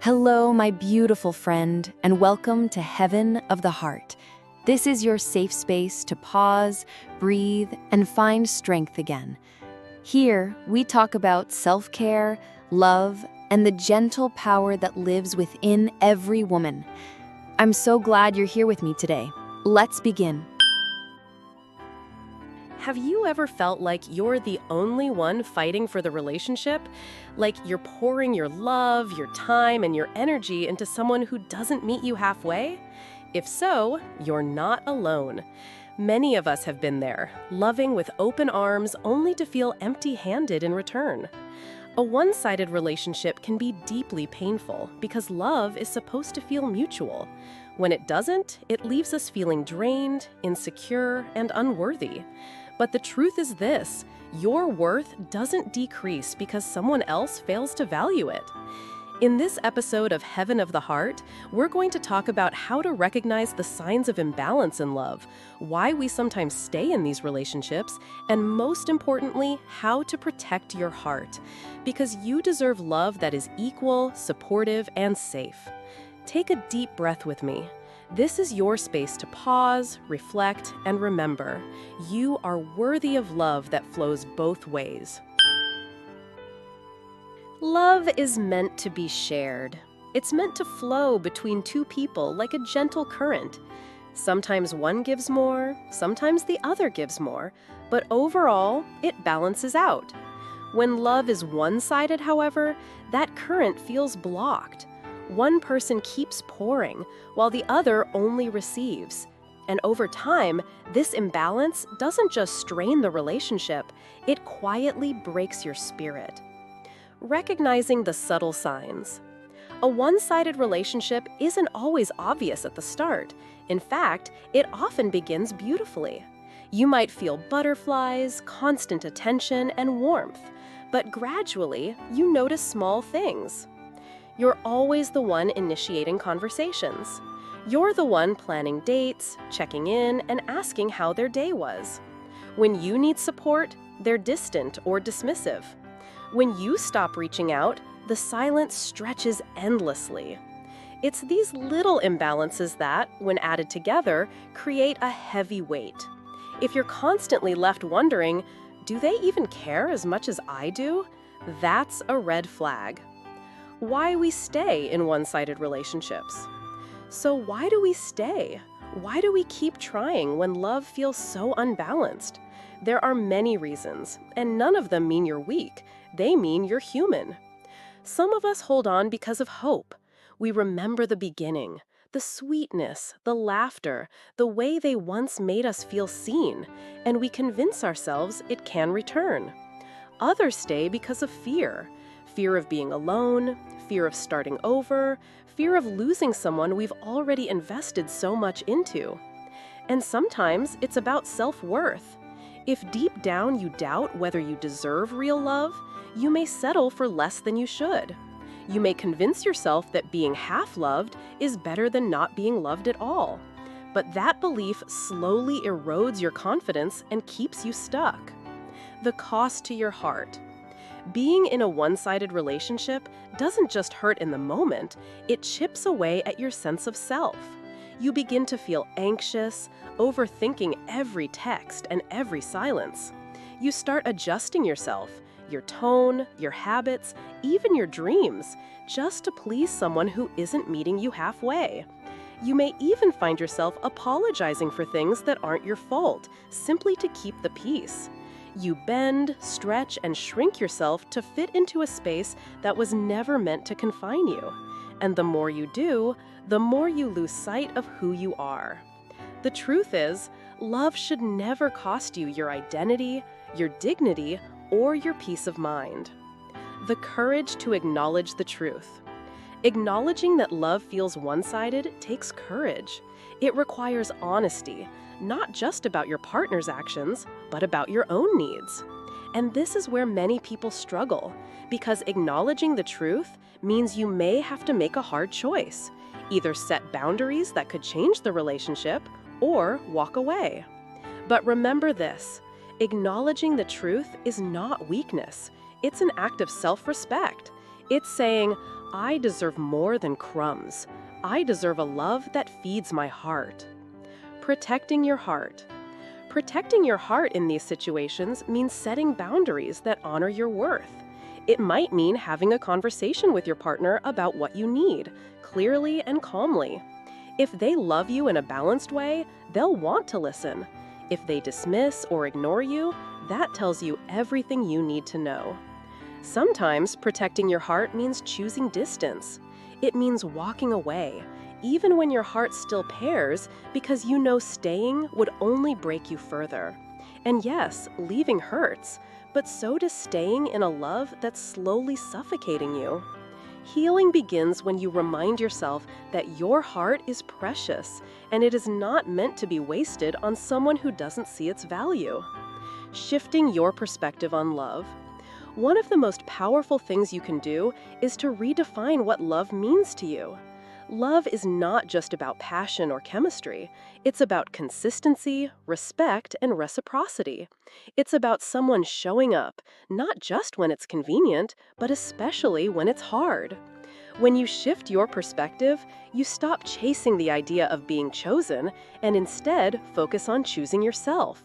Hello, my beautiful friend, and welcome to Heaven of the Heart. This is your safe space to pause, breathe, and find strength again. Here, we talk about self-care, love, and the gentle power that lives within every woman. I'm so glad you're here with me today. Let's begin. Have you ever felt like you're the only one fighting for the relationship? Like you're pouring your love, your time, and your energy into someone who doesn't meet you halfway? If so, you're not alone. Many of us have been there, loving with open arms only to feel empty-handed in return. A one-sided relationship can be deeply painful because love is supposed to feel mutual. When it doesn't, it leaves us feeling drained, insecure, and unworthy. But the truth is this: your worth doesn't decrease because someone else fails to value it. In this episode of Heaven of the Heart, we're going to talk about how to recognize the signs of imbalance in love, why we sometimes stay in these relationships, and most importantly, how to protect your heart. Because you deserve love that is equal, supportive, and safe. Take a deep breath with me. This is your space to pause, reflect, and remember. You are worthy of love that flows both ways. Love is meant to be shared. It's meant to flow between two people like a gentle current. Sometimes one gives more, sometimes the other gives more, but overall, it balances out. When love is one-sided, however, that current feels blocked. One person keeps pouring, while the other only receives. And over time, this imbalance doesn't just strain the relationship, it quietly breaks your spirit. Recognizing the subtle signs. A one-sided relationship isn't always obvious at the start. In fact, it often begins beautifully. You might feel butterflies, constant attention, and warmth, but gradually, you notice small things. You're always the one initiating conversations. You're the one planning dates, checking in, and asking how their day was. When you need support, they're distant or dismissive. When you stop reaching out, the silence stretches endlessly. It's these little imbalances that, when added together, create a heavy weight. If you're constantly left wondering, do they even care as much as I do? That's a red flag. Why we stay in one-sided relationships. So why do we stay? Why do we keep trying when love feels so unbalanced? There are many reasons, and none of them mean you're weak. They mean you're human. Some of us hold on because of hope. We remember the beginning, the sweetness, the laughter, the way they once made us feel seen, and we convince ourselves it can return. Others stay because of fear. Fear of being alone, fear of starting over, fear of losing someone we've already invested so much into. And sometimes it's about self-worth. If deep down you doubt whether you deserve real love, you may settle for less than you should. You may convince yourself that being half-loved is better than not being loved at all. But that belief slowly erodes your confidence and keeps you stuck. The cost to your heart. Being in a one-sided relationship doesn't just hurt in the moment, it chips away at your sense of self. You begin to feel anxious, overthinking every text and every silence. You start adjusting yourself, your tone, your habits, even your dreams, just to please someone who isn't meeting you halfway. You may even find yourself apologizing for things that aren't your fault, simply to keep the peace. You bend, stretch, and shrink yourself to fit into a space that was never meant to confine you. And the more you do, the more you lose sight of who you are. The truth is, love should never cost you your identity, your dignity, or your peace of mind. The courage to acknowledge the truth. Acknowledging that love feels one-sided takes courage. It requires honesty, not just about your partner's actions, but about your own needs. And this is where many people struggle, because acknowledging the truth means you may have to make a hard choice. Either set boundaries that could change the relationship, or walk away. But remember this, acknowledging the truth is not weakness. It's an act of self-respect. It's saying, I deserve more than crumbs. I deserve a love that feeds my heart. Protecting your heart. Protecting your heart in these situations means setting boundaries that honor your worth. It might mean having a conversation with your partner about what you need, clearly and calmly. If they love you in a balanced way, they'll want to listen. If they dismiss or ignore you, that tells you everything you need to know. Sometimes protecting your heart means choosing distance. It means walking away, even when your heart still pairs, because you know staying would only break you further. And yes, leaving hurts, but so does staying in a love that's slowly suffocating you. Healing begins when you remind yourself that your heart is precious and it is not meant to be wasted on someone who doesn't see its value. Shifting your perspective on love. One of the most powerful things you can do is to redefine what love means to you. Love is not just about passion or chemistry. It's about consistency, respect, and reciprocity. It's about someone showing up, not just when it's convenient, but especially when it's hard. When you shift your perspective, you stop chasing the idea of being chosen and instead focus on choosing yourself.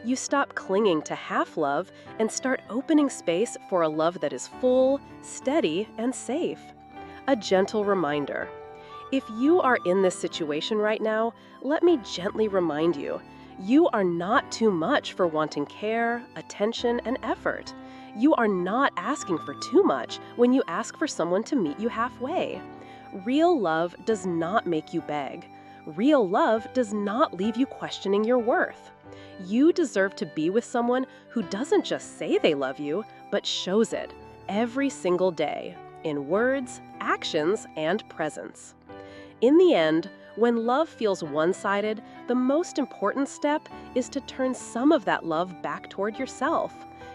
You stop clinging to half-love and start opening space for a love that is full, steady, and safe. A gentle reminder. If you are in this situation right now, let me gently remind you, you are not too much for wanting care, attention, and effort. You are not asking for too much when you ask for someone to meet you halfway. Real love does not make you beg. Real love does not leave you questioning your worth. You deserve to be with someone who doesn't just say they love you, but shows it every single day, in words, actions, and presence. In the end, when love feels one-sided, the most important step is to turn some of that love back toward yourself.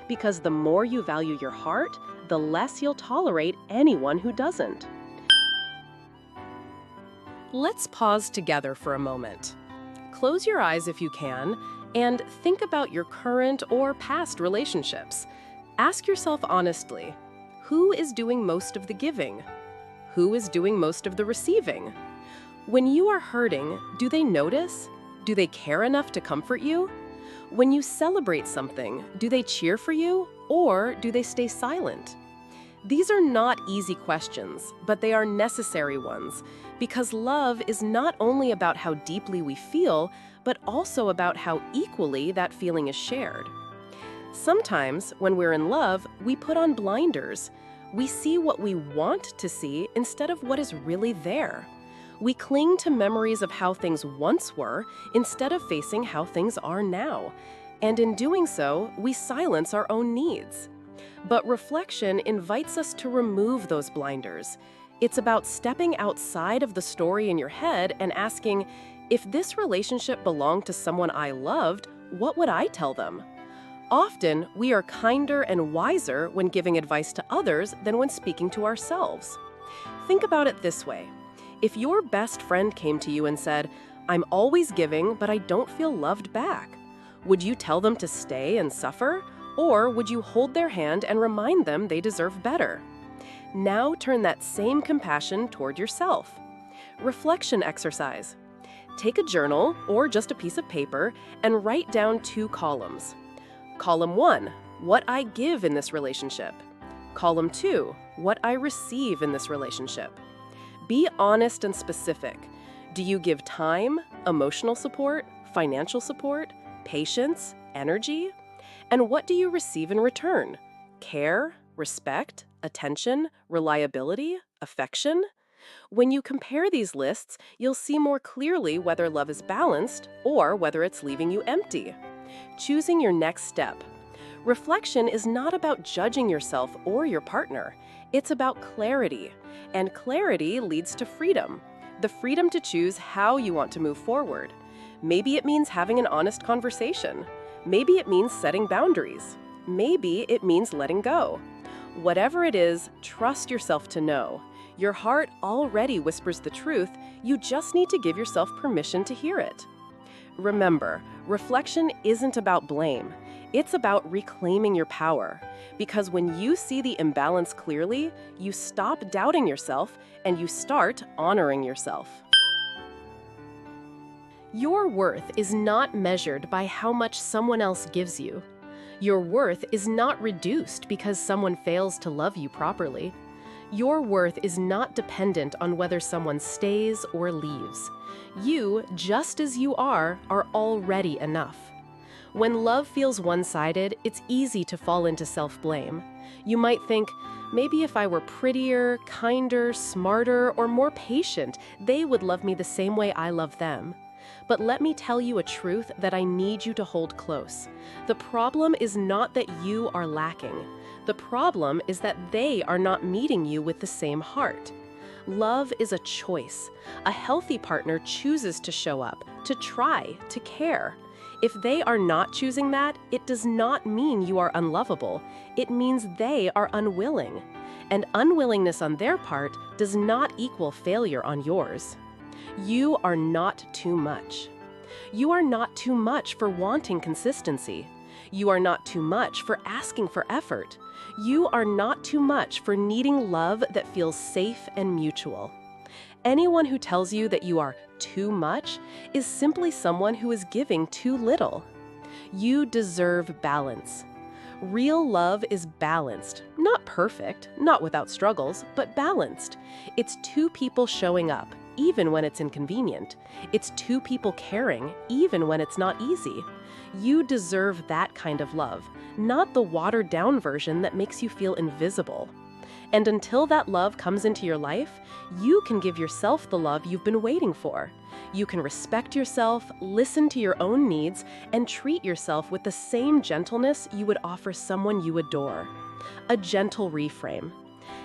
Because the more you value your heart, the less you'll tolerate anyone who doesn't. Let's pause together for a moment. Close your eyes if you can, and think about your current or past relationships. Ask yourself honestly, who is doing most of the giving? Who is doing most of the receiving? When you are hurting, do they notice? Do they care enough to comfort you? When you celebrate something, do they cheer for you, or do they stay silent? These are not easy questions, but they are necessary ones, because love is not only about how deeply we feel, but also about how equally that feeling is shared. Sometimes, when we're in love, we put on blinders. We see what we want to see instead of what is really there. We cling to memories of how things once were instead of facing how things are now. And in doing so, we silence our own needs. But reflection invites us to remove those blinders. It's about stepping outside of the story in your head and asking, if this relationship belonged to someone I loved, what would I tell them? Often, we are kinder and wiser when giving advice to others than when speaking to ourselves. Think about it this way. If your best friend came to you and said, "I'm always giving, but I don't feel loved back," would you tell them to stay and suffer? Or would you hold their hand and remind them they deserve better? Now turn that same compassion toward yourself. Reflection exercise. Take a journal or just a piece of paper and write down 2 columns. Column 1, what I give in this relationship. Column 2, what I receive in this relationship. Be honest and specific. Do you give time, emotional support, financial support, patience, energy? And what do you receive in return? Care, respect, attention, reliability, affection? When you compare these lists, you'll see more clearly whether love is balanced or whether it's leaving you empty. Choosing your next step. Reflection is not about judging yourself or your partner. It's about clarity. And clarity leads to freedom. The freedom to choose how you want to move forward. Maybe it means having an honest conversation. Maybe it means setting boundaries. Maybe it means letting go. Whatever it is, trust yourself to know. Your heart already whispers the truth, you just need to give yourself permission to hear it. Remember, reflection isn't about blame. It's about reclaiming your power. Because when you see the imbalance clearly, you stop doubting yourself and you start honoring yourself. Your worth is not measured by how much someone else gives you. Your worth is not reduced because someone fails to love you properly. Your worth is not dependent on whether someone stays or leaves. You, just as you are already enough. When love feels one-sided, it's easy to fall into self-blame. You might think, maybe if I were prettier, kinder, smarter, or more patient, they would love me the same way I love them. But let me tell you a truth that I need you to hold close. The problem is not that you are lacking. The problem is that they are not meeting you with the same heart. Love is a choice. A healthy partner chooses to show up, to try, to care. If they are not choosing that, it does not mean you are unlovable. It means they are unwilling. And unwillingness on their part does not equal failure on yours. You are not too much. You are not too much for wanting consistency. You are not too much for asking for effort. You are not too much for needing love that feels safe and mutual. Anyone who tells you that you are too much is simply someone who is giving too little. You deserve balance. Real love is balanced, not perfect, not without struggles, but balanced. It's two people showing up, even when it's inconvenient. It's two people caring, even when it's not easy. You deserve that kind of love, not the watered-down version that makes you feel invisible. And until that love comes into your life, you can give yourself the love you've been waiting for. You can respect yourself, listen to your own needs, and treat yourself with the same gentleness you would offer someone you adore. A gentle reframe.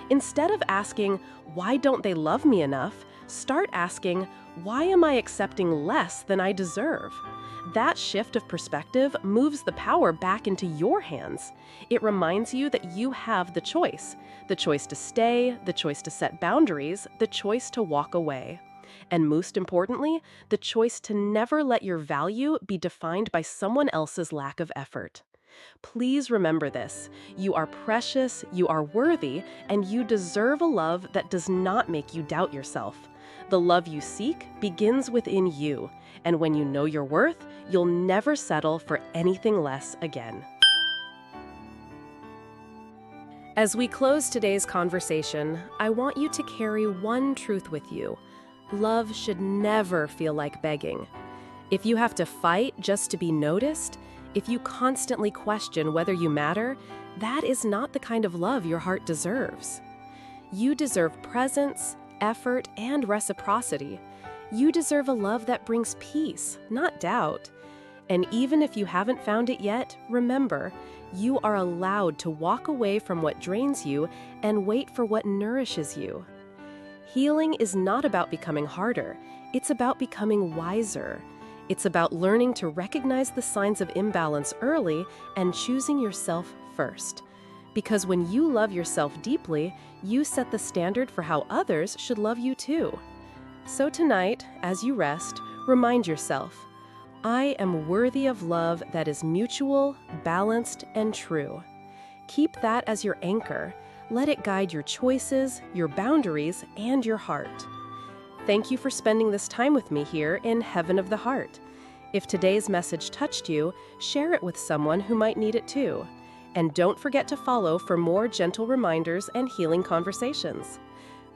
Instead of asking, "Why don't they love me enough?" start asking, "Why am I accepting less than I deserve?" That shift of perspective moves the power back into your hands. It reminds you that you have the choice to stay, the choice to set boundaries, the choice to walk away. And most importantly, the choice to never let your value be defined by someone else's lack of effort. Please remember this. You are precious, you are worthy, and you deserve a love that does not make you doubt yourself. The love you seek begins within you, and when you know your worth, you'll never settle for anything less again. As we close today's conversation, I want you to carry one truth with you. Love should never feel like begging. If you have to fight just to be noticed, if you constantly question whether you matter, that is not the kind of love your heart deserves. You deserve presence, effort, and reciprocity. You deserve a love that brings peace, not doubt. And even if you haven't found it yet, remember, you are allowed to walk away from what drains you and wait for what nourishes you. Healing is not about becoming harder, it's about becoming wiser. It's about learning to recognize the signs of imbalance early and choosing yourself first. Because when you love yourself deeply, you set the standard for how others should love you too. So tonight, as you rest, remind yourself, I am worthy of love that is mutual, balanced, and true. Keep that as your anchor. Let it guide your choices, your boundaries, and your heart. Thank you for spending this time with me here in Heaven of the Heart. If today's message touched you, share it with someone who might need it too. And don't forget to follow for more gentle reminders and healing conversations.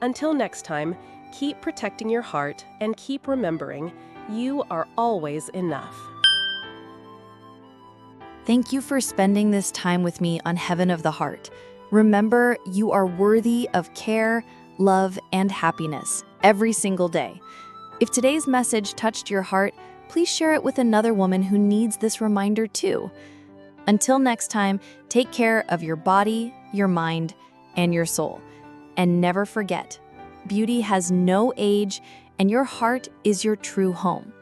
Until next time, keep protecting your heart and keep remembering, you are always enough. Thank you for spending this time with me on Heaven of the Heart. Remember, you are worthy of care, love, and happiness every single day. If today's message touched your heart, please share it with another woman who needs this reminder too. Until next time, take care of your body, your mind, and your soul. And never forget, beauty has no age, and your heart is your true home.